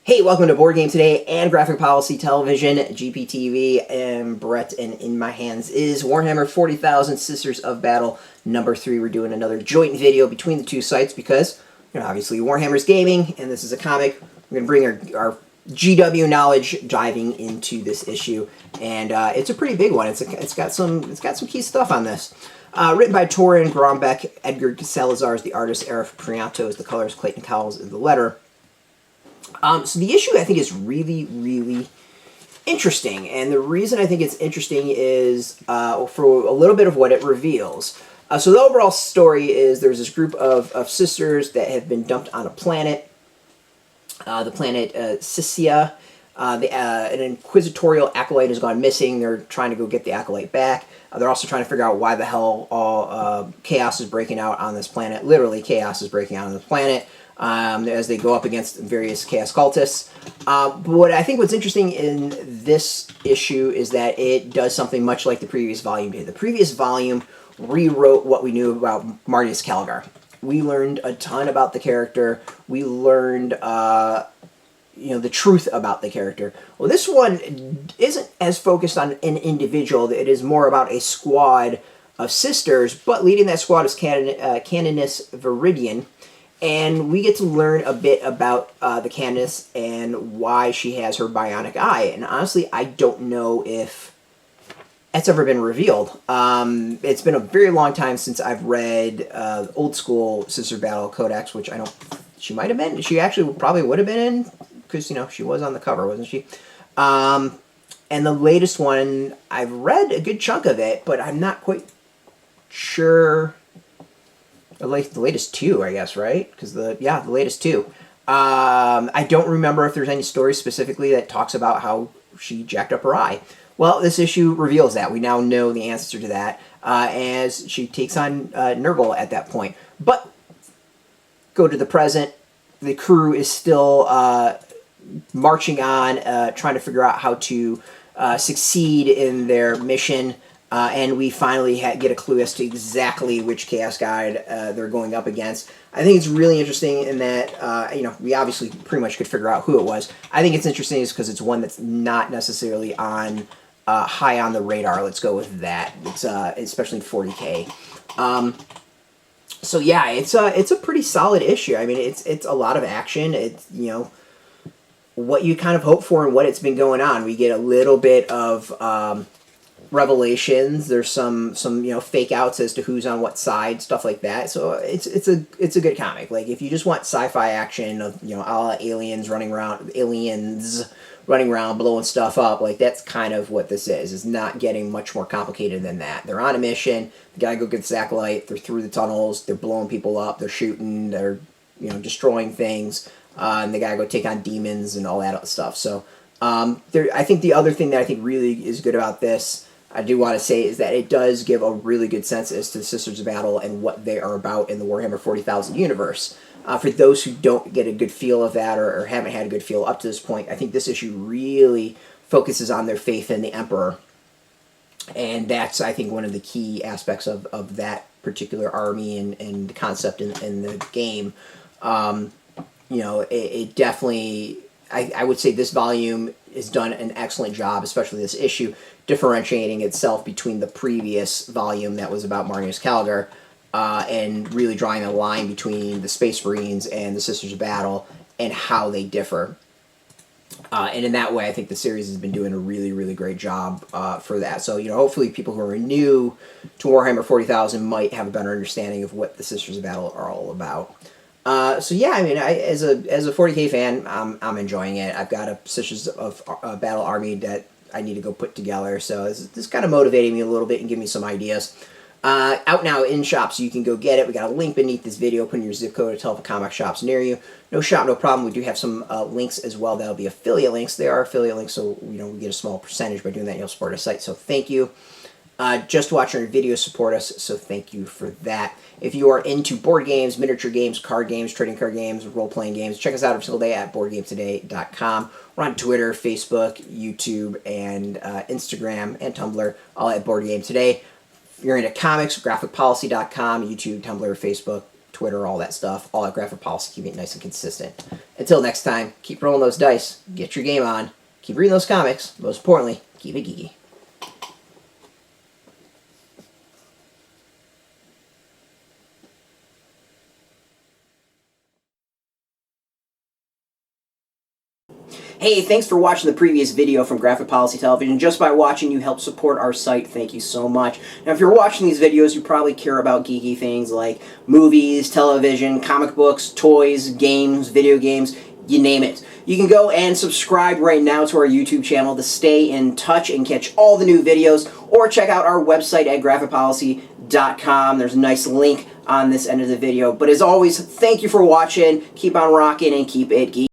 Hey, welcome to Board Game Today and Graphic Policy Television, GPTV, and Brett, and in my hands is Warhammer 40,000 Sisters of Battle number 3. We're doing another joint video between the two sites because, obviously Warhammer's gaming, and this is a comic. We're going to bring our GW knowledge diving into this issue, and it's a pretty big one. It's got some key stuff on this. Written by Torunn, Grønbekk, Edgar Salazar is the artist, Arif, Prianto is the colors, Clayton, Cowles is the letter. So the issue, I think, is really, really interesting, and the reason I think it's interesting is for a little bit of what it reveals. So the overall story is there's this group of sisters that have been dumped on a planet, the planet Sissia. An inquisitorial acolyte has gone missing. They're trying to go get the acolyte back. They're also trying to figure out why the hell all chaos is breaking out on this planet. Literally, chaos is breaking out on this planet. As they go up against various chaos cultists. But I think what's interesting in this issue is that it does something much like the previous volume did. The previous volume rewrote what we knew about Marneus Calgar. We learned a ton about the character. We learned, the truth about the character. Well, this one isn't as focused on an individual. It is more about a squad of sisters, but leading that squad is Canoness Viridian. And we get to learn a bit about the Candace and why she has her bionic eye. And honestly, I don't know if that's ever been revealed. It's been a very long time since I've read old school Sister Battle Codex, which I don't... She might have been. She actually probably would have been in, because, she was on the cover, wasn't she? And the latest one, I've read a good chunk of it, but I'm not quite sure... The latest two, I guess, right? Because the latest two. I don't remember if there's any story specifically that talks about how she jacked up her eye. Well, this issue reveals that. We now know the answer to that as she takes on Nurgle at that point. But go to the present. The crew is still marching on, trying to figure out how to succeed in their mission. And we finally get a clue as to exactly which Chaos Guide they're going up against. I think it's really interesting in that, we obviously pretty much could figure out who it was. I think it's interesting is because it's one that's not necessarily on high on the radar. Let's go with that. It's especially in 40K. So yeah, it's a pretty solid issue. I mean, it's a lot of action. It's what you kind of hope for and what it's been going on. We get a little bit of revelations. There's some fake outs as to who's on what side, stuff like that. So it's a good comic. Like, if you just want sci-fi action of a la aliens running around blowing stuff up, like, that's kind of what this is. It's not getting much more complicated than that. They're on a mission. They gotta go get this acolyte. They're through the tunnels. They're blowing people up. They're shooting. They're destroying things. And they gotta go take on demons and all that other stuff. So I think the other thing that I think really is good about this, I do want to say, is that it does give a really good sense as to the Sisters of Battle and what they are about in the Warhammer 40,000 universe. For those who don't get a good feel of that or haven't had a good feel up to this point, I think this issue really focuses on their faith in the Emperor. And that's, I think, one of the key aspects of that particular army and the concept in the game. It definitely... I would say this volume has done an excellent job, especially this issue, differentiating itself between the previous volume that was about Marneus Calgar, and really drawing a line between the Space Marines and the Sisters of Battle and how they differ. And in that way, I think the series has been doing a really, really great job for that. So, hopefully people who are new to Warhammer 40,000 might have a better understanding of what the Sisters of Battle are all about. So yeah, I mean, as a 40K fan, I'm enjoying it. I've got a Sisters of Battle army that I need to go put together, so this kind of motivating me a little bit and give me some ideas. Out now in shops, so you can go get it. We got a link beneath this video. Put in your zip code to tell if a comic shop's near you. No shop, no problem. We do have some links as well. That'll be affiliate links. They are affiliate links, so we get a small percentage by doing that. You'll support our site, so thank you. Just watch our videos support us, so thank you for that. If you are into board games, miniature games, card games, trading card games, role-playing games, check us out every single day at boardgametoday.com. We're on Twitter, Facebook, YouTube, and Instagram, and Tumblr, all at Board Game Today. If you're into comics, graphicpolicy.com, YouTube, Tumblr, Facebook, Twitter, all that stuff, all at Graphic Policy, keeping it nice and consistent. Until next time, keep rolling those dice, get your game on, keep reading those comics, most importantly, keep it geeky. Hey, thanks for watching the previous video from Graphic Policy Television. Just by watching, you help support our site. Thank you so much. Now, if you're watching these videos, you probably care about geeky things like movies, television, comic books, toys, games, video games, you name it. You can go and subscribe right now to our YouTube channel to stay in touch and catch all the new videos, or check out our website at graphicpolicy.com. There's a nice link on this end of the video. But as always, thank you for watching. Keep on rocking and keep it geeky.